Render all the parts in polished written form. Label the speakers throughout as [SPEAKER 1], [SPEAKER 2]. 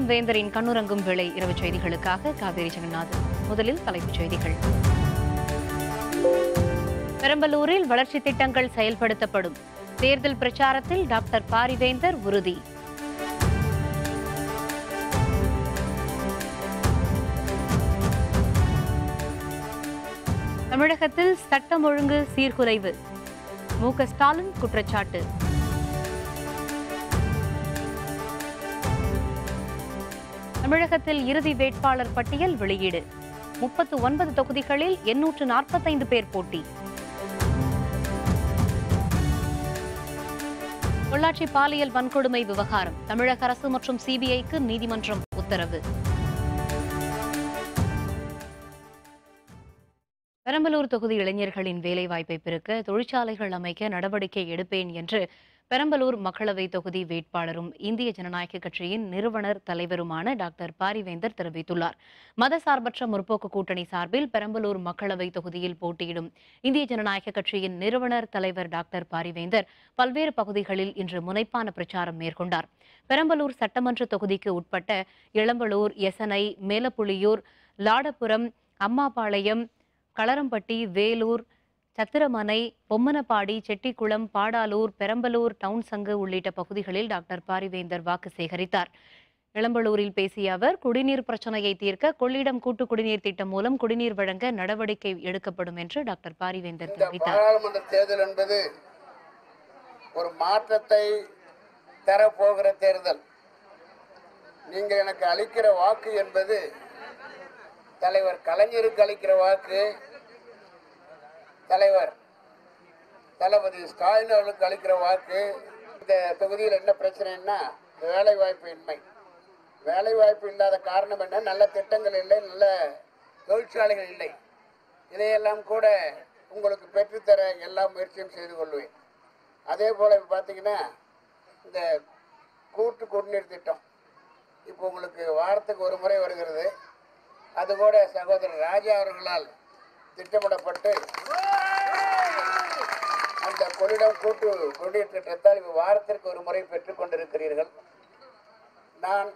[SPEAKER 1] வேந்தரின் கண்ணுறங்கும் வேளை இரவு செய்திகளுக்காக காவேரி ஜெகநாதன். முதலில் தலைப்புச் செய்திகள். பெரம்பலூரில் வளர்ச்சி திட்டங்கள் செயல்படுத்தப்படும். தேர்தல் பிரச்சாரத்தில் டாக்டர் பாரிவேந்தர் உறுதி. தமிழகத்தில் சட்டம் ஒழுங்கு சீர்குலைவு. மு.க. ஸ்டாலின் குற்றச்சாட்டு. தமிழகத்தில் இறுதி வேட்பாளர் பட்டியல் வெளியீடு. 39 தொகுதிகளில் 845 பேர் போட்டி. பொள்ளாச்சி பாலியல் வன்கொடுமை விவகாரம். தமிழக அரசு மற்றும் சிபிஐக்கு நீதிமன்றம் உத்தரவு. பெரம்பலூர் தொகுதி இளைஞர்களின் வேலைவாய்ப்பை பெருக்க தொழிற்சாலைகள் அமைக்க நடவடிக்கை எடுப்பேன் என்று பெரம்பலூர் மக்களவை தொகுதி வேட்பாளரும் இந்திய ஜனநாயக கட்சியின் நிறுவனர் தலைவருமான டாக்டர் பாரிவேந்தர் தெரிவித்துள்ளார். மதசார்பற்ற முற்போக்கு கூட்டணி சார்பில் பெரம்பலூர் மக்களவை தொகுதியில் போட்டியிடும் இந்திய ஜனநாயக கட்சியின் நிறுவனர் தலைவர் டாக்டர் பாரிவேந்தர் பல்வேறு பகுதிகளில் இன்று முனைப்பான பிரச்சாரம் மேற்கொண்டார். பெரம்பலூர் சட்டமன்ற தொகுதிக்கு உட்பட்ட இளம்பலூர், எசனை, மேலப்புலியூர், லாடபுரம், அம்மாபாளையம், களரம்பட்டி, வேலூர், சத்திரமனை, பொம்மனப்பாடி, செட்டிக்குளம், பாடாலூர், பெரம்பலூர் டவுன் சங்கு உள்ளிட்ட பகுதிகளில் டாக்டர் பாரிவேந்தர் வாக்கு சேகரித்தார். இளம்பலூரில் பேசிய அவர், குடிநீர் பிரச்சனையை தீர்க்க கொள்ளிடம் கூட்டு குடிநீர் திட்டம் மூலம் குடிநீர் வழங்க நடவடிக்கை எடுக்கப்படும் என்று டாக்டர் பாரிவேந்தர் தெரிவித்தார்.
[SPEAKER 2] பாராளுமன்ற தேர்தல் என்பது ஒரு மாற்றத்தை தரப்போகிற தேர்தல். நீங்கள் எனக்கு அளிக்கிற வாக்கு என்பது தலைவர் கலைஞருக்கு அளிக்கிற வாக்கு, தலைவர் தளபதி ஸ்டாலின் அவர்களுக்கு அளிக்கிற வாக்கு. இந்த தொகுதியில் என்ன பிரச்சனைன்னா வேலை வாய்ப்பு இன்மை. வேலை வாய்ப்பு இல்லாத காரணம் என்ன? நல்ல திட்டங்கள் இல்லை, நல்ல தொழிற்சாலைகள் இல்லை. இதையெல்லாம் கூட உங்களுக்கு பெற்றுத்தர எல்லா முயற்சியும் செய்து கொள்வேன். அதே போல் பார்த்தீங்கன்னா இந்த கூட்டு குடிநீர் திட்டம் இப்போ உங்களுக்கு வாரத்துக்கு ஒரு முறை வருகிறது. அது கூட சகோதரர் ராஜா அவர்களால் திட்டமிடப்பட்டு அந்த கொள்ளிடம் கூட்டு குடிநீர் திட்டத்தால் வாரத்திற்கு ஒரு முறை பெற்றுக் கொண்டிருக்கிறீர்கள். நான்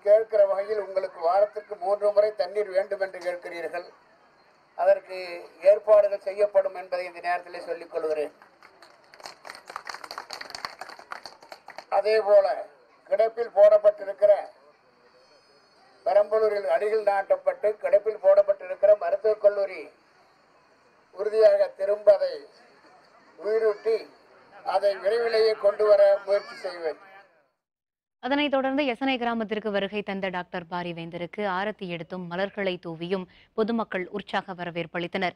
[SPEAKER 2] கேட்கிற வகையில் உங்களுக்கு வாரத்திற்கு 3 முறை தண்ணீர் வேண்டும் என்று கேட்கிறீர்கள். அதற்கு ஏற்பாடுகள் செய்யப்படும் என்பதை இந்த நேரத்தில் சொல்லிக் கொள்கிறேன். அதே போல கிடப்பில் போடப்பட்டிருக்கிற பெரம்பலூரில் அடிகள் நாட்டப்பட்டு கிடப்பில் போடப்பட்டிருக்கிற மருத்துவக் கல்லூரி உறுதியாக திரும்ப அதை உயிரூட்டி அதை விரைவிலேயே கொண்டு வர முயற்சி செய்வேன்.
[SPEAKER 1] அதனைத் தொடர்ந்து எசனை கிராமத்திற்கு வருகை தந்த டாக்டர் பாரிவேந்தருக்கு ஆரத்தி எடுத்தும் மலர்களை தூவியும் பொதுமக்கள் உற்சாக வரவேற்பளித்தனர்.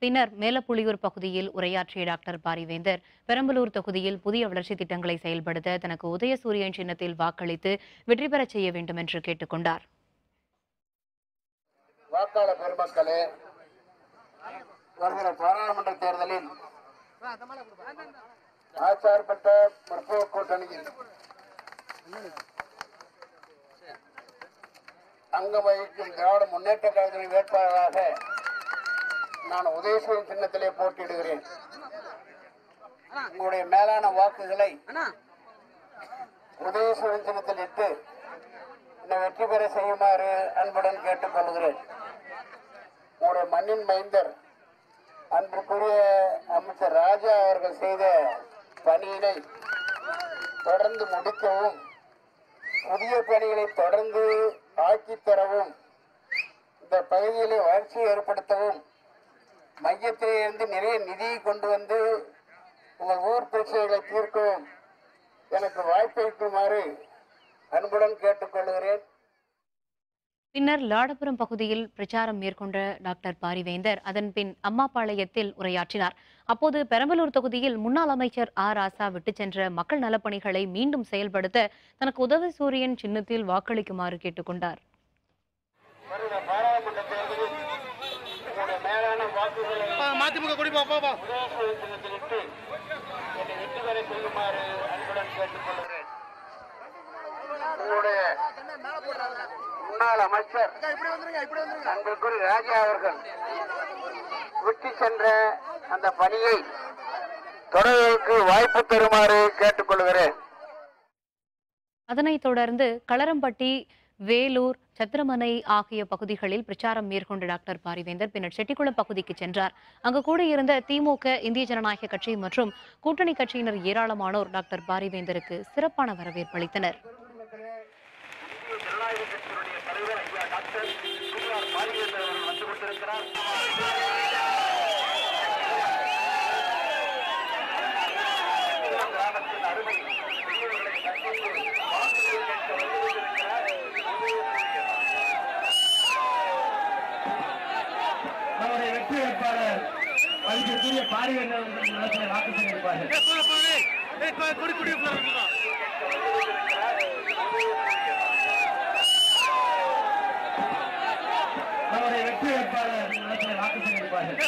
[SPEAKER 1] பின்னர் மேலப்புலியூர் பகுதியில் உரையாற்றிய டாக்டர் பாரிவேந்தர், பெரம்பலூர் தொகுதியில் புதிய வளர்ச்சி திட்டங்களை செயல்படுத்த தனக்கு உதயசூரியன் சின்னத்தில் வாக்களித்து வெற்றி பெறச் செய்ய வேண்டும் என்று கேட்டுக்கொண்டார்.
[SPEAKER 2] வாக்காளர் பெருமக்களே, வருகிற பாராளுமன்ற தேர்தலில் ஆச்சார்பட்ட முற்போக்கு கூட்டணியில் அங்கம் வகிக்கும் திராவிட முன்னேற்ற கழகத்தின் வேட்பாளராக நான் உதயசூரியன் சின்னத்திலே போட்டியிடுகிறேன். உங்களுடைய மேலான வாக்குகளை உதயசூரியன் சின்னத்தில் இட்டு என்னை வெற்றி பெற செய்யுமாறு அன்புடன் கேட்டுக்கொள்கிறேன். உங்களுடைய மண்ணின் மைந்தர் அன்றுக்குரிய அமைச்சர் ராஜா அவர்கள் செய்த பணியினை தொடர்ந்து முடிக்கவும், புதிய பணிகளை தொடர்ந்து ஆக்கித்தரவும், இந்த பகுதியிலே வளர்ச்சியை ஏற்படுத்தவும், மையத்திலிருந்து நிறைய நிதியை கொண்டு வந்து உங்கள் ஊர் பிரச்சனைகளை தீர்க்கவும் எனக்கு வாய்ப்பளிக்குமாறு அன்புடன் கேட்டுக்கொள்கிறேன்.
[SPEAKER 1] பின்னர் லாடபுரம் பகுதியில் பிரச்சாரம் மேற்கொண்ட டாக்டர் பாரிவேந்தர் அதன்பின் அம்மாபாளையத்தில் உரையாற்றினார். அப்போது பெரம்பலூர் தொகுதியில் முன்னாள் அமைச்சர் ஆ. ராசா விட்டு சென்ற மக்கள் நலப்பணிகளை மீண்டும் செயல்படுத்த தனக்கு உதயசூரியன் சின்னத்தில் வாக்களிக்குமாறு கேட்டுக்கொண்டார்.
[SPEAKER 2] முன்னாள் அமைச்சர் அன்புக்குரிய ராஜா அவர்கள் விட்டு சென்ற அந்த பணியை தொடர்வதற்கு வாய்ப்பு தருமாறு கேட்டுக்கொள்கிறேன்.
[SPEAKER 1] அதனைத் தொடர்ந்து களரம்பட்டி வேலூர், சத்திரமனை ஆகிய பகுதிகளில் பிரச்சாரம் மேற்கொண்ட டாக்டர் பாரிவேந்தர் பின்னர் செட்டிக்குளம் பகுதிக்கு சென்றார். அங்கு கூடியிருந்த திமுக, இந்திய ஜனநாயக கட்சி மற்றும் கூட்டணி கட்சியினர் ஏராளமானோர் டாக்டர் பாரிவேந்தருக்கு சிறப்பான வரவேற்பு அளித்தனர்.
[SPEAKER 3] நம்முடைய வெற்றி வேட்பாளர் மதிப்பிற்குரிய பாரிவேந்தர் நிலத்தில் வாக்கு சேகரிப்பார்கள். நம்முடைய வெற்றி வேட்பாளர் நிலத்தில் வாக்கு சேகரிப்பார்கள்.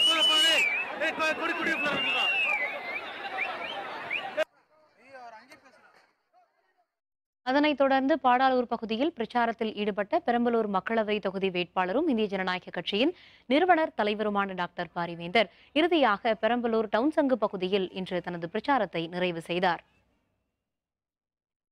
[SPEAKER 1] அதனைத் தொடர்ந்து பாடாலூர் பகுதியில் பிரச்சாரத்தில் ஈடுபட்ட பெரம்பலூர் மக்களவை தொகுதி வேட்பாளரும் இந்திய ஜனநாயக கட்சியின் நிறுவனர் தலைவருமான டாக்டர் பாரிவேந்தர் இறுதியாக பெரம்பலூர் டவுன் சங்கு பகுதியில் இன்று தனது பிரச்சாரத்தை நிறைவு செய்தார்.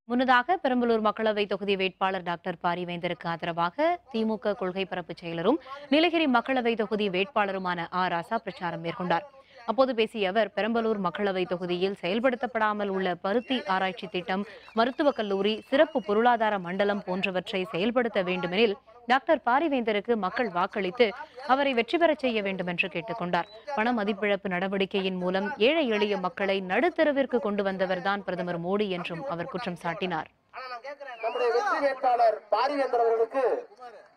[SPEAKER 1] முன்னதாக பெரம்பலூர் மக்களவை தொகுதி வேட்பாளர் டாக்டர் பாரிவேந்தருக்கு ஆதரவாக திமுக கொள்கை பரப்பு செயலரும் நீலகிரி மக்களவை தொகுதி வேட்பாளருமான ராசா பிரச்சாரம் மேற்கொண்டார். அப்போது பேசிய அவர், பெரம்பலூர் மக்களவை தொகுதியில் செயல்படுத்தப்படாமல் உள்ள பருத்தி ஆராய்ச்சி திட்டம், மருத்துவக் கல்லூரி, சிறப்பு பொருளாதார மண்டலம் போன்றவற்றை செயல்படுத்த வேண்டுமெனில் டாக்டர் பாரிவேந்தருக்கு மக்கள் வாக்களித்து அவரை வெற்றி பெறச் செய்ய வேண்டும் என்று கேட்டுக் கொண்டார். பண மதிப்பிழப்பு நடவடிக்கையின் மூலம் ஏழை எளிய மக்களை நடுத்தெருவிற்கு கொண்டு வந்தவர்தான் பிரதமர் மோடி என்றும் அவர் குற்றம் சாட்டினார்.
[SPEAKER 2] நம்முடைய வெற்றி வேட்பாளர் பாரிவேந்தர் அவர்களுக்கு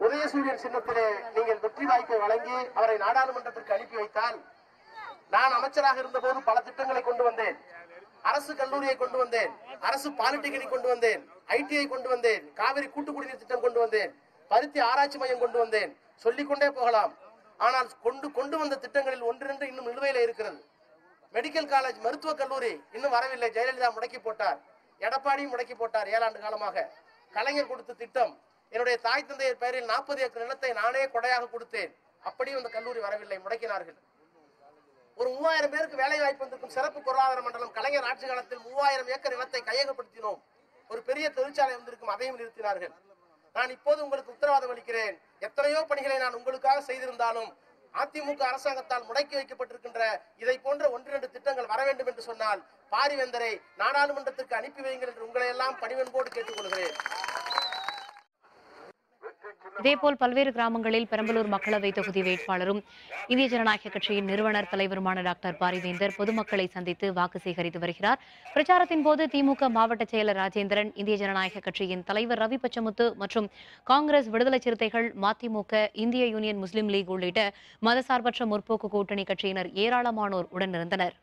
[SPEAKER 2] உதயசூரியன் சின்னத்திலே நீங்கள் வெற்றி வாய்ப்பை வழங்கி அவரை நாடாளுமன்றத்திற்கு அனுப்பி வைத்தால், நான் அமைச்சராக இருந்தபோது பல திட்டங்களை கொண்டு வந்தேன். அரசு கல்லூரியை கொண்டு வந்தேன், அரசு பாலிடெக்னிக் கொண்டு வந்தேன், ஐடிஐ கொண்டு வந்தேன், காவிரி கூட்டு குடிநீர் திட்டம் கொண்டு வந்தேன், பருத்தி ஆராய்ச்சி மையம் கொண்டு வந்தேன், சொல்லிக்கொண்டே போகலாம். ஆனால் கொண்டு வந்த திட்டங்களில் ஒன்றிரண்டு இன்னும் நிலுவையில இருக்கிறது. மெடிக்கல் காலேஜ், மருத்துவக் கல்லூரி இன்னும் வரவில்லை. ஜெயலலிதா முடக்கி போட்டார், எடப்பாடியும் முடக்கி போட்டார் 7 ஆண்டு காலமாக. கலைஞர் கொடுத்த திட்டம், என்னுடைய தாய் தந்தையர் பெயரில் 40 ஏக்கர் நிலத்தை நானே கொடையாக கொடுத்தேன். அப்படியும் அந்த கல்லூரி வரவில்லை, முடக்கினார்கள். ஒரு 3000 பேருக்கு வேலை வாய்ப்பு வந்திருக்கும் சிறப்பு பொருளாதார மண்டலம், கலைஞர் ஆட்சி காலத்தில் 3000 ஏக்கர் நிலத்தை கையகப்படுத்தினோம். ஒரு பெரிய தொழிற்சாலை வந்திருக்கும், அதையும் நிறுத்தினார்கள். நான் இப்போது உங்களுக்கு உத்தரவாதம் அளிக்கிறேன், எத்தனையோ பணிகளை நான் உங்களுக்காக செய்திருந்தாலும் அதிமுக அரசாங்கத்தால் முடக்கி வைக்கப்பட்டிருக்கின்ற இதை போன்ற 1-2 திட்டங்கள் வர வேண்டும் என்று சொன்னால் பாரிவேந்தரை நாடாளுமன்றத்திற்கு அனுப்பி வையுங்கள் என்று உங்களை எல்லாம் பணிவன்போடு கேட்டுக்கொள்கிறேன்.
[SPEAKER 1] இதேபோல் பல்வேறு கிராமங்களில் பெரம்பலூர் மக்களவை தொகுதி வேட்பாளரும் இந்திய ஜனநாயக கட்சியின் நிறுவனர் தலைவருமான டாக்டர் பாரிவேந்தர் பொதுமக்களை சந்தித்து வாக்கு சேகரித்து வருகிறார். பிரச்சாரத்தின் போது திமுக மாவட்ட செயலர் ராஜேந்திரன், இந்திய ஜனநாயக கட்சியின் தலைவர் ரவி பச்சமுத்து மற்றும் காங்கிரஸ், விடுதலை சிறுத்தைகள், மதிமுக, இந்திய யூனியன் முஸ்லீம் லீக் உள்ளிட்ட மதசார்பற்ற முற்போக்கு கூட்டணி கட்சியினர் ஏராளமானோர் உடனிருந்தனர்.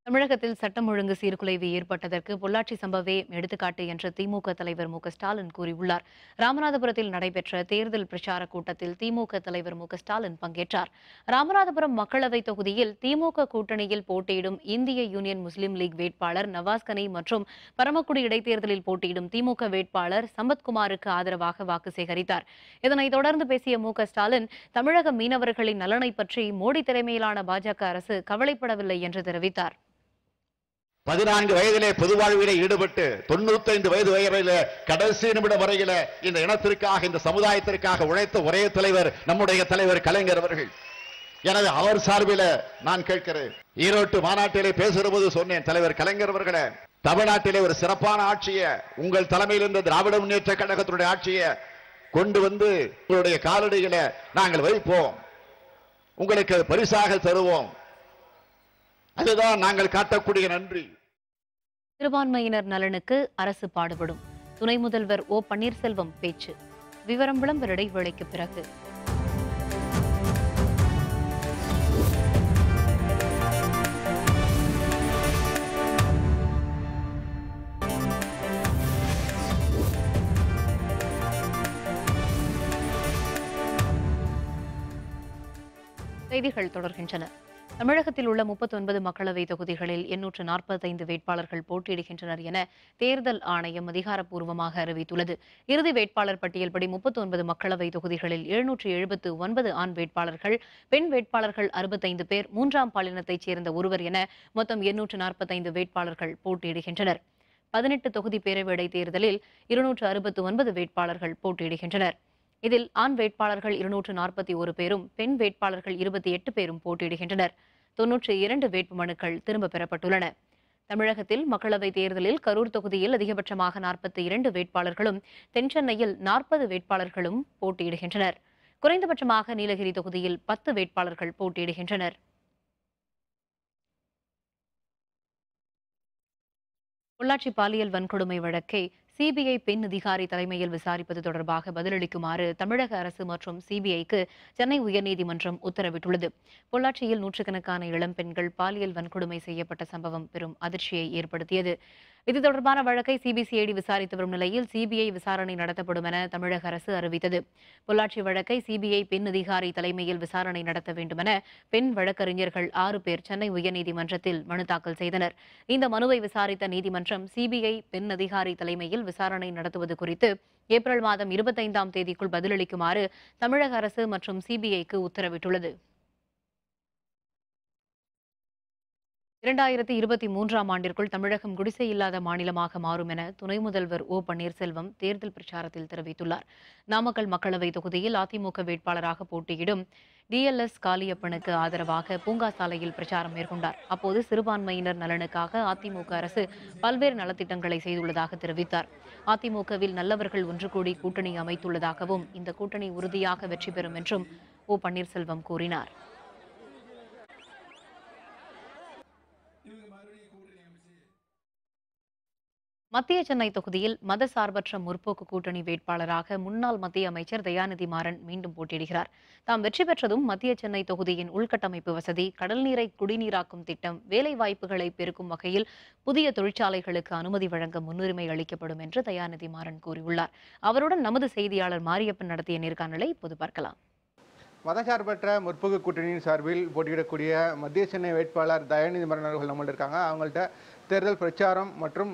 [SPEAKER 1] தமிழகத்தில் சட்டம் ஒழுங்கு சீர்குலைவு ஏற்பட்டதற்கு பொள்ளாச்சி சம்பவமே எடுத்துக்காட்டு என்று திமுக தலைவர் மு.க.ஸ்டாலின் கூறியுள்ளார். ராமநாதபுரத்தில் நடைபெற்ற தேர்தல் பிரச்சார கூட்டத்தில் திமுக தலைவர் மு.க.ஸ்டாலின் பங்கேற்றார். ராமநாதபுரம் மக்களவை தொகுதியில் திமுக கூட்டணியில் போட்டியிடும் இந்திய யூனியன் முஸ்லீம் லீக் வேட்பாளர் நவாஸ் கனி மற்றும் பரமக்குடி இடைத்தேர்தலில் போட்டியிடும் திமுக வேட்பாளர் சம்பத்குமாருக்கு ஆதரவாக வாக்கு சேகரித்தார். இதனைத் தொடர்ந்து பேசிய மு.க.ஸ்டாலின், தமிழக மீனவர்களின் நலனை பற்றி மோடி தலைமையிலான பாஜக அரசு கவலைப்படவில்லை என்று தெரிவித்தார்.
[SPEAKER 4] 14 வயதிலே பொது வாழ்விலே ஈடுபட்டு 95 வயது வரையிலே கடைசி நிமிடம் வரையில இந்த இனத்திற்காக, இந்த சமுதாயத்திற்காக உழைத்த ஒரே தலைவர் நம்முடைய தலைவர் கலைஞர் அவர்கள். எனவே அவர் சார்பில் நான் கேட்கிறேன். ஈரோட்டு மாநாட்டிலே பேசுகிற போது சொன்னேன், தலைவர் கலைஞர் அவர்களே, தமிழ்நாட்டிலே ஒரு சிறப்பான ஆட்சியை உங்கள் தலைமையில் இருந்த திராவிட முன்னேற்ற கழகத்தினுடைய ஆட்சியை கொண்டு வந்து உங்களுடைய காலடிகளை நாங்கள் வைப்போம், உங்களுக்கு பரிசாக தருவோம். அதுதான் நாங்கள் காட்டக்கூடிய நன்றி.
[SPEAKER 1] சிறுபான்மையினர் நலனுக்கு அரசு பாடுபடும். துணை முதல்வர் ஓ பன்னீர்செல்வம் பேச்சு. விவரம் விளம்பர இடைவேளைக்கு பிறகு. செய்திகள் தொடர்கின்றன. தமிழகத்தில் உள்ள 39 மக்களவை தொகுதிகளில் 845 வேட்பாளர்கள் போட்டியிடுகின்றனர் என தேர்தல் ஆணையம் அதிகாரப்பூர்வமாக அறிவித்துள்ளது. இறுதி வேட்பாளர் பட்டியல்படி 39 மக்களவை தொகுதிகளில் 779 ஆண் வேட்பாளர்கள், பெண் வேட்பாளர்கள் 65 பேர், 3ஆம் பாலினத்தைச் சேர்ந்த ஒருவர் என மொத்தம் 845 வேட்பாளர்கள் போட்டியிடுகின்றனர். 18 தொகுதி பேரவை இடைத்தேர்தலில் 269 வேட்பாளர்கள் போட்டியிடுகின்றனர். இதில் ஆண் வேட்பாளர்கள் 241 பேரும் பெண் வேட்பாளர்கள் 28 பேரும் போட்டியிடுகின்றனர். 92 வேட்புமனுக்கள் திரும்பப் பெறப்பட்டுள்ளன. தமிழகத்தில் மக்களவைத் தேர்தலில் கரூர் தொகுதியில் அதிகபட்சமாக 42 வேட்பாளர்களும் தென்சென்னையில் 40 வேட்பாளர்களும் போட்டியிடுகின்றனர். குறைந்தபட்சமாக நீலகிரி தொகுதியில் 10 வேட்பாளர்கள் போட்டியிடுகின்றனர். பொள்ளாச்சி பாலியல் வன்கொடுமை வழக்கை சிபிஐ பெண் அதிகாரி தலைமையில் விசாரிப்பது தொடர்பாக பதிலளிக்குமாறு தமிழக அரசு மற்றும் சிபிஐக்கு சென்னை உயர்நீதிமன்றம் உத்தரவிட்டுள்ளது. பொள்ளாச்சியில் நூற்றுக்கணக்கான இளம் பெண்கள் பாலியல் வன்கொடுமை செய்யப்பட்ட சம்பவம் பெரும் அதிர்ச்சியை ஏற்படுத்தியது. இது தொடர்பான வழக்கை சிபிசிஐடி விசாரித்து வரும் நிலையில் சிபிஐ விசாரணை நடத்தப்படும் என தமிழக அரசு அறிவித்தது. பொள்ளாச்சி வழக்கை சிபிஐ பெண் அதிகாரி தலைமையில் விசாரணை நடத்த வேண்டுமென பெண் வழக்கறிஞர்கள் 6 பேர் சென்னை உயர்நீதிமன்றத்தில் மனு தாக்கல் செய்தனர். இந்த மனுவை விசாரித்த நீதிமன்றம் சிபிஐ பெண் அதிகாரி தலைமையில் விசாரணை நடத்துவது குறித்து ஏப்ரல் மாதம் 25ஆம் தேதிக்குள் பதிலளிக்குமாறு தமிழக அரசு மற்றும் சிபிஐக்கு உத்தரவிட்டுள்ளது. 2023ஆம் ஆண்டிற்குள் தமிழகம் குடிசை இல்லாத மாநிலமாக மாறும் என துணை முதல்வர் ஓ பன்னீர்செல்வம் தேர்தல் பிரச்சாரத்தில் தெரிவித்துள்ளார். நாமக்கல் மக்களவை தொகுதியில் அதிமுக வேட்பாளராக போட்டியிடும் டிஎல்எஸ் காளியப்பனுக்கு ஆதரவாக பூங்கா சாலையில் பிரச்சாரம் மேற்கொண்டார். அப்போது சிறுபான்மையினர் நலனுக்காக அதிமுக அரசு பல்வேறு நலத்திட்டங்களை செய்துள்ளதாக தெரிவித்தார். அதிமுகவில் நல்லவர்கள் ஒன்று கூடி கூட்டணி அமைத்துள்ளதாகவும் இந்த கூட்டணி உறுதியாக வெற்றி பெறும் என்றும் ஓ பன்னீர்செல்வம் கூறினார். மத்திய சென்னை தொகுதியில் மதசார்பற்ற முற்போக்கு கூட்டணி வேட்பாளராக முன்னாள் மத்திய அமைச்சர் தயாநிதி மாறன் மீண்டும் போட்டியிடுகிறார். தாம் வெற்றி பெற்றதும் மத்திய சென்னை தொகுதியின் உள்கட்டமைப்பு வசதி, கடல் நீரை குடிநீராக்கும் திட்டம், வேலைவாய்ப்புகளை பெருக்கும் வகையில் புதிய தொழிற்சாலைகளுக்கு அனுமதி வழங்க முன்னுரிமை அளிக்கப்படும் என்று தயாநிதி மாறன் கூறியுள்ளார். அவருடன் நமது செய்தியாளர் மாரியப்பன் நடத்திய நேர்காணலை இப்போது பார்க்கலாம்.
[SPEAKER 5] மதசார்பற்ற முற்போக்கு கூட்டணியின் சார்பில் போட்டியிடக்கூடிய மத்திய சென்னை வேட்பாளர் தயாநிதி மாறன் அவர்கள் நம்மள்ட்ட இருக்காங்க. அவங்கள்ட்ட தேர்தல் பிரச்சாரம் மற்றும்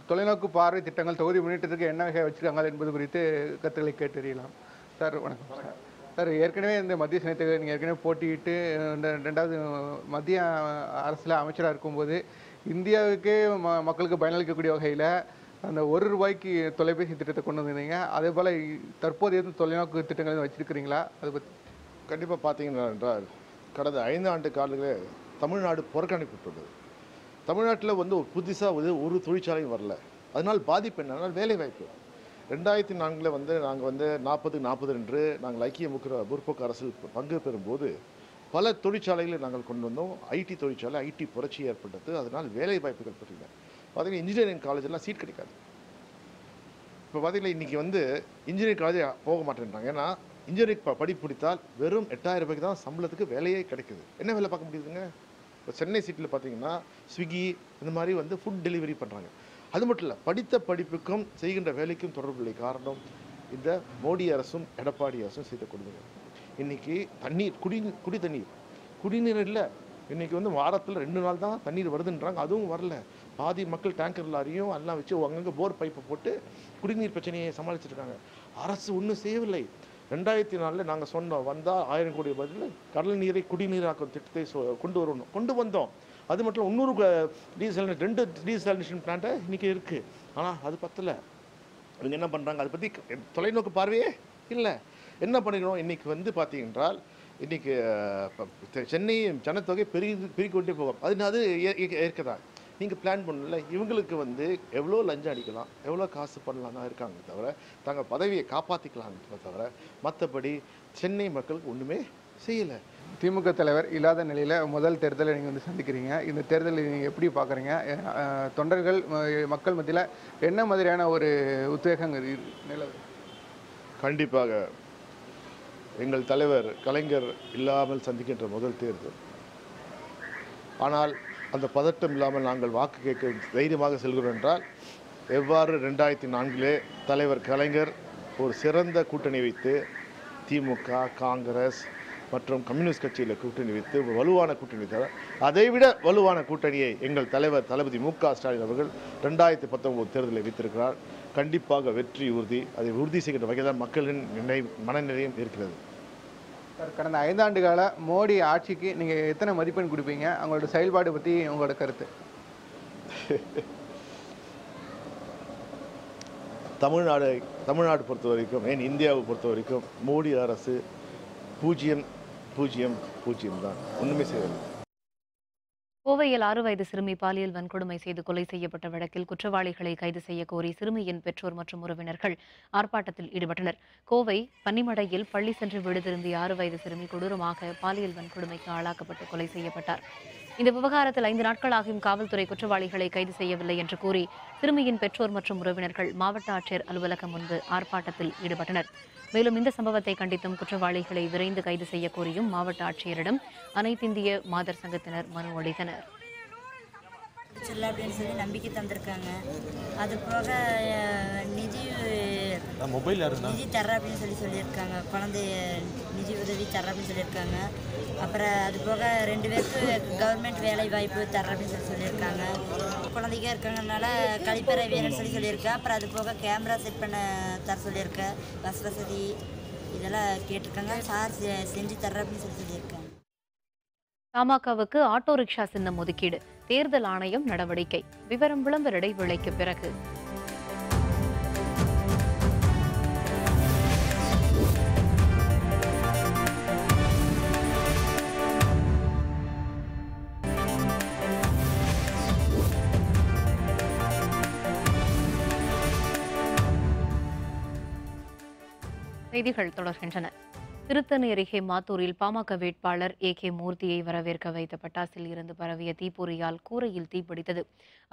[SPEAKER 5] தொலைநோக்கு பார்வை திட்டங்கள் தொகுதி முன்னேற்றத்துக்கு என்ன வகை வச்சிருக்காங்க என்பது குறித்து கருத்துக்களை கேட்டறியலாம். சார் வணக்கம். சார், ஏற்கனவே இந்த மத்திய சென்னை நீங்கள் ஏற்கனவே போட்டியிட்டு இந்த 2வது மத்திய அரசில் அமைச்சராக இருக்கும்போது இந்தியாவுக்கே மக்களுக்கு பயனளிக்கக்கூடிய வகையில் அந்த ₹1 தொலைபேசி திட்டத்தை கொண்டு வந்திருந்தீங்க. அதே போல் தற்போது எதுவும் தொலைநோக்கு திட்டங்கள் வச்சிருக்கிறீங்களா? அதை பற்றி
[SPEAKER 6] கண்டிப்பாக பார்த்தீங்கன்னா என்றால் கடந்த 5 ஆண்டு காலங்களே தமிழ்நாடு புறக்கணிக்கப்பட்டுள்ளது. தமிழ்நாட்டில் வந்து ஒரு புதுசாக ஒரு தொழிற்சாலையும் வரல. அதனால் பாதிப்பு என்னன்னா வேலைவாய்ப்பு. 2004 வந்து நாங்கள் வந்து 40 என்று நாங்கள் ஐக்கிய முற்போக்கு அரசில் பங்கு பெறும்போது பல தொழிற்சாலைகளை நாங்கள் கொண்டு வந்தோம். ஐடி தொழிற்சாலை, ஐடி புரட்சி ஏற்பட்டது. அதனால் வேலை வாய்ப்புகள் பெற்றன. பார்த்தீங்கன்னா இன்ஜினியரிங் காலேஜெல்லாம் சீட் கிடைக்காது. இப்போ பார்த்தீங்கன்னா இன்றைக்கி வந்து இன்ஜினியரிங் காலேஜ் போக மாட்டேன்றாங்க. ஏன்னா இன்ஜினியரிங் படிப்பு பிடித்தால் வெறும் 8000 ரூபாய்க்கு தான் சம்பளத்துக்கு வேலையே கிடைக்குது. என்ன வேலை பார்க்க முடியுதுங்க? இப்போ சென்னை சிட்டியில் பார்த்தீங்கன்னா ஸ்விக்கி இந்த மாதிரி வந்து ஃபுட் டெலிவரி பண்ணுறாங்க. அது மட்டும் இல்லை, படித்த படிப்புக்கும் செய்கின்ற வேலைக்கும் தொடர்புள்ள காரணம் இந்த மோடி அரசும் எடப்பாடி அரசும் செய்த கொடுமைகள். இன்றைக்கி தண்ணீர் குடிநீர் இல்லை. இன்றைக்கி வந்து வாரத்தில் 2 நாள் தான் தண்ணீர் வருதுன்றாங்க. அதுவும் வரல. பாதி மக்கள் டேங்கர் லாரியும் எல்லாம் வச்சு அங்கங்கே போர் பைப்பை போட்டு குடிநீர் பிரச்சனையை சமாளிச்சிருக்காங்க. அரசு ஒன்றும் செய்யவில்லை. 2004 நாங்கள் சொன்னோம், வந்தால் 1000 கோடி பதில் கடல் நீரை குடிநீராக்கும் திட்டத்தை கொண்டு வந்தோம். அது மட்டும் இல்லை, 2 டீசலினேஷன் பிளான்ட்டை இன்றைக்கி இருக்குது. ஆனால் அது பத்தலை. இவங்க என்ன பண்ணுறாங்க? அதை பற்றி தொலைநோக்கு பார்வையே இல்லை. என்ன பண்ணிக்கணும்? இன்றைக்கி வந்து பார்த்தீங்கன்றால் இன்றைக்கி சென்னை ஜனத்தொகை பெருகிக்கொண்டே போகும். அது ஏற்கதான் நீங்கள் பிளான் பண்ணல. இவங்களுக்கு வந்து எவ்வளோ லஞ்சம் அடிக்கலாம், எவ்வளோ காசு பண்ணலாம் தான் இருக்காங்க தவிர தாங்கள் பதவியை காப்பாற்றிக்கலாம்னு தவிர மற்றபடி சென்னை மக்களுக்கு ஒன்றுமே செய்யலை.
[SPEAKER 5] திமுக தலைவர் இல்லாத நிலையில் முதல் தேர்தலை நீங்கள் வந்து சந்திக்கிறீங்க. இந்த தேர்தலை நீங்கள் எப்படி பார்க்குறீங்க? தொண்டர்கள் மக்கள் மத்தியில் என்ன மாதிரியான ஒரு உத்வேகங்கள் நிலவு?
[SPEAKER 6] கண்டிப்பாக எங்கள் தலைவர் கலைஞர் இல்லாமல் சந்திக்கின்ற முதல் தேர்தல். ஆனால் அந்த பதட்டம் இல்லாமல் நாங்கள் வாக்கு கேட்க தைரியமாக செல்கிறோம் என்றால் எவ்வாறு 2004 தலைவர் கலைஞர் ஒரு சிறந்த கூட்டணி வைத்து திமுக, காங்கிரஸ் மற்றும் கம்யூனிஸ்ட் கட்சியில் கூட்டணி வைத்து ஒரு வலுவான கூட்டணி வைத்தார். அதைவிட வலுவான கூட்டணியை எங்கள் தலைவர் தளபதி மு.க. ஸ்டாலின் அவர்கள் 2019 தேர்தலை வைத்திருக்கிறார். கண்டிப்பாக வெற்றி உறுதி. அதை உறுதி செய்கின்ற வகையில் தான் மக்களின் மனநிலையும் இருக்கிறது.
[SPEAKER 5] கடந்த 5 ஆண்டு கால மோடி ஆட்சிக்கு நீங்கள் எத்தனை மதிப்பெண் கொடுப்பீங்க? அவங்களோட செயல்பாடு பற்றி உங்களோட கருத்து?
[SPEAKER 6] தமிழ்நாடு பொறுத்த வரைக்கும், ஏன் இந்தியாவை பொறுத்த வரைக்கும் மோடி அரசு 0-0-0 தான், ஒன்றுமே செய்யவில்லை.
[SPEAKER 1] கோவையில் 6 வயது சிறுமி பாலியல் வன்கொடுமை செய்து கொலை செய்யப்பட்ட வழக்கில் குற்றவாளிகளை கைது செய்ய கோரி சிறுமியின் பெற்றோர் மற்றும் உறவினர்கள் ஆர்ப்பாட்டத்தில் ஈடுபட்டனர். கோவை பன்னிமடையில் பள்ளி சென்று வீடு திரும்பிய 6 வயது சிறுமி கொடூரமாக பாலியல் வன்கொடுமைக்கு ஆளாக்கப்பட்டு கொலை செய்யப்பட்டார். இந்த விவகாரத்தில் 5 நாட்களாகியும் காவல்துறை குற்றவாளிகளை கைது செய்யவில்லை என்று கூறி சிறுமியின் பெற்றோர் மற்றும் உறவினர்கள் மாவட்ட ஆட்சியர் அலுவலகம் முன்பு ஆர்ப்பாட்டத்தில் ஈடுபட்டனர். மேலும் இந்த சம்பவத்தை கண்டித்தும் குற்றவாளிகளை விரைந்து கைது செய்ய கோரியும் மாவட்ட ஆட்சியரிடம் அனைத்திந்திய மாதர் சங்கத்தினர் மனு அளித்தனர்.
[SPEAKER 7] அப்படின்னு சொல்லி நம்பிக்கை தந்திருக்காங்க. அது போக நிதி தர அப்படின்னு சொல்லியிருக்காங்க. குழந்தை நிதி உதவி தர அப்படின்னு சொல்லியிருக்காங்க. அப்புறம் அது போக 2 பேருக்கு கவர்மெண்ட் வேலை வாய்ப்பு தர அப்படின்னு சொல்லியிருக்காங்க. குழந்தைங்க இருக்கிறதுனால கழிப்பறை வேணும்னு சொல்லியிருக்கேன். அப்புறம் அது போக கேமரா செட் பண்ண தர சொல்லியிருக்கேன். பஸ் வசதி இதெல்லாம் கேட்டிருக்காங்க. சார் செஞ்சு தர அப்படின்னு சொல்லியிருக்காங்க.
[SPEAKER 1] தமாகவுக்கு ஆட்டோ ரிக்ஷா சின்னம் ஒதுக்கீடு, தேர்தல் ஆணையம் நடவடிக்கை. விவரம் விளம்பர இடைவேளைக்கு பிறகு. செய்திகள் தொடர்கின்றன. திருத்தணி அருகே மாத்தூரில் பாமக வேட்பாளர் AK மூர்த்தியை வரவேற்க வைத்த பட்டாசில் இருந்து பரவிய தீப்பொறியால் கூரையில் தீப்பிடித்தது.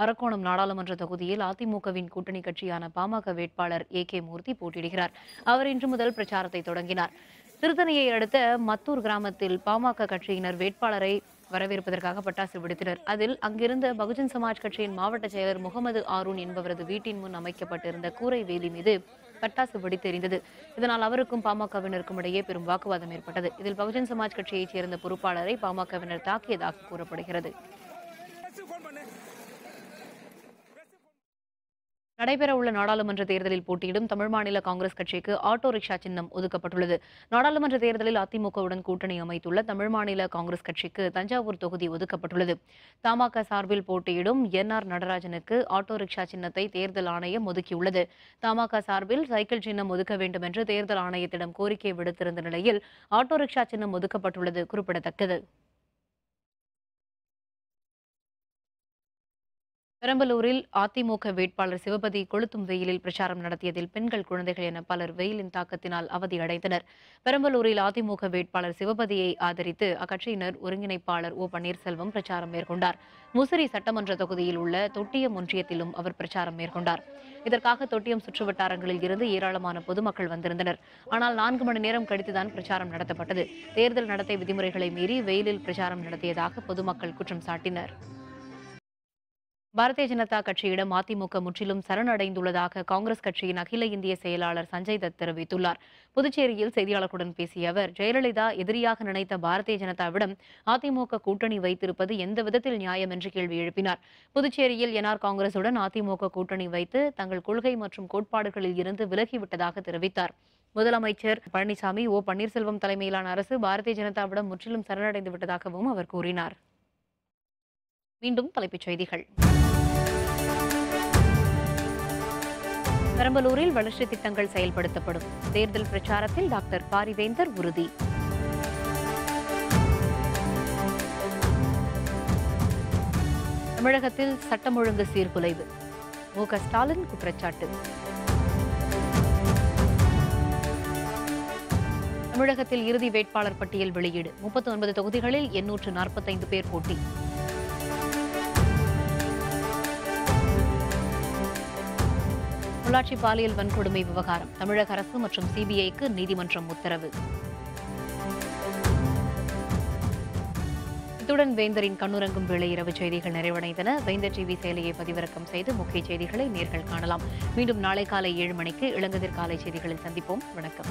[SPEAKER 1] அரக்கோணம் நாடாளுமன்ற தொகுதியில் அதிமுகவின் கூட்டணி கட்சியான பாமக வேட்பாளர் AK மூர்த்தி போட்டியிடுகிறார். அவர் இன்று முதல் பிரச்சாரத்தை தொடங்கினார். திருத்தணியை அடுத்த மத்தூர் கிராமத்தில் பாமக கட்சியினர் வேட்பாளரை வரவேற்பதற்காக பட்டாசு வெடித்தனர். அதில் அங்கிருந்த பகுஜன் சமாஜ் கட்சியின் மாவட்ட செயலர் முகமது ஆரூன் என்பவரது வீட்டின் முன் அமைக்கப்பட்டிருந்த கூரை வேலி மீது பட்டாசு வெடித்தெறிந்தது. இதனால் அவருக்கும் பாமகவினருக்கும் இடையே பெரும் வாக்குவாதம் ஏற்பட்டது. இதில் பகுஜன் சமாஜ் கட்சியைச் சேர்ந்த பொறுப்பாளரை பாமகவினர் தாக்கியதாக கூறப்படுகிறது. நடைபெறவுள்ள நாடாளுமன்ற தேர்தலில் போட்டியிடும் தமிழ் மாநில காங்கிரஸ் கட்சிக்கு ஆட்டோ ரிக்ஷா சின்னம் ஒதுக்கப்பட்டுள்ளது. நாடாளுமன்ற தேர்தலில் அதிமுகவுடன் கூட்டணி அமைத்துள்ள தமிழ் மாநில காங்கிரஸ் கட்சிக்கு தஞ்சாவூர் தொகுதி ஒதுக்கப்பட்டுள்ளது. தமாக சார்பில் போட்டியிடும் NR நடராஜனுக்கு ஆட்டோ ரிக்ஷா சின்னத்தை தேர்தல் ஆணையம் ஒதுக்கியுள்ளது. தமாக சார்பில் சைக்கிள் சின்னம் ஒதுக்க வேண்டும் என்று தேர்தல் ஆணையத்திடம் கோரிக்கை விடுத்திருந்த நிலையில் ஆட்டோ ரிக்ஷா சின்னம் ஒதுக்கப்பட்டுள்ளது குறிப்பிடத்தக்கது. பெரம்பலூரில் அதிமுக வேட்பாளர் சிவபதி கொளுத்தும் வெயிலில் பிரச்சாரம் நடத்தியதில் பெண்கள், குழந்தைகள் என பலர் வெயிலின் தாக்கத்தினால் அவதியடைந்தனர். பெரம்பலூரில் அதிமுக வேட்பாளர் சிவபதியை ஆதரித்து அக்கட்சியினர் ஒருங்கிணைப்பாளர் O பன்னீர்செல்வம் பிரச்சாரம் மேற்கொண்டார். முசிறி சட்டமன்ற தொகுதியில் உள்ள தொட்டியம் ஒன்றியத்திலும் அவர் பிரச்சாரம் மேற்கொண்டார். இதற்காக தொட்டியம் சுற்றுவட்டாரங்களில் இருந்து ஏராளமான பொதுமக்கள் வந்திருந்தனர். ஆனால் 4 மணி நேரம் கழித்துதான் பிரச்சாரம் நடத்தப்பட்டது. தேர்தல் நடத்தை விதிமுறைகளை மீறி வெயிலில் பிரச்சாரம் நடத்தியதாக பொதுமக்கள் குற்றம் சாட்டினர். பாரதிய ஜனதா கட்சியிடம் அதிமுக முற்றிலும் சரணடைந்துள்ளதாக காங்கிரஸ் கட்சியின் அகில இந்திய செயலாளர் சஞ்சய் தத் தெரிவித்துள்ளார். புதுச்சேரியில் செய்தியாளர்களுடன் பேசிய அவர், ஜெயலலிதா எதிரியாக நினைத்த பாரதிய ஜனதாவிடம் அதிமுக கூட்டணி வைத்திருப்பது எந்த விதத்தில் நியாயம் என்று கேள்வி எழுப்பினார். புதுச்சேரியில் NR காங்கிரசுடன் அதிமுக கூட்டணி வைத்து தங்கள் கொள்கை மற்றும் கோட்பாடுகளில் இருந்து விலகிவிட்டதாக தெரிவித்தார். முதலமைச்சர் பழனிசாமி O பன்னீர்செல்வம் தலைமையிலான அரசு பாரதிய ஜனதாவிடம் முற்றிலும் சரணடைந்து விட்டதாகவும் அவர் கூறினார். மீண்டும் தலைப்புச் செய்திகள். பெரம்பலூரில் வளர்ச்சி திட்டங்கள் செயல்படுத்தப்படும். தேர்தல் பிரச்சாரத்தில் டாக்டர் பாரிவேந்தர் உறுதி. தமிழகத்தில் சட்டம் ஒழுங்கு சீர்குலைவு. MK ஸ்டாலின் குற்றச்சாட்டு. தமிழகத்தில் இறுதி வேட்பாளர் பட்டியல் வெளியீடு. 39 தொகுதிகளில் 845 பேர் போட்டி. உள்ளாட்சி பாலியல் வன்கொடுமை விவகாரம். தமிழக அரசு மற்றும் CBIக்கு நீதிமன்றம் உத்தரவு. இத்துடன் வேந்தரின் கண்ணுறங்கும் வேளை இரவு செய்திகள் நிறைவடைந்தன. வேந்தர் TV செயலியை பதிவிறக்கம் செய்து முக்கிய செய்திகளை நேர்கள் காணலாம். மீண்டும் நாளை காலை 7 மணிக்கு இளங்கதிர் காலை செய்திகளில் சந்திப்போம். வணக்கம்.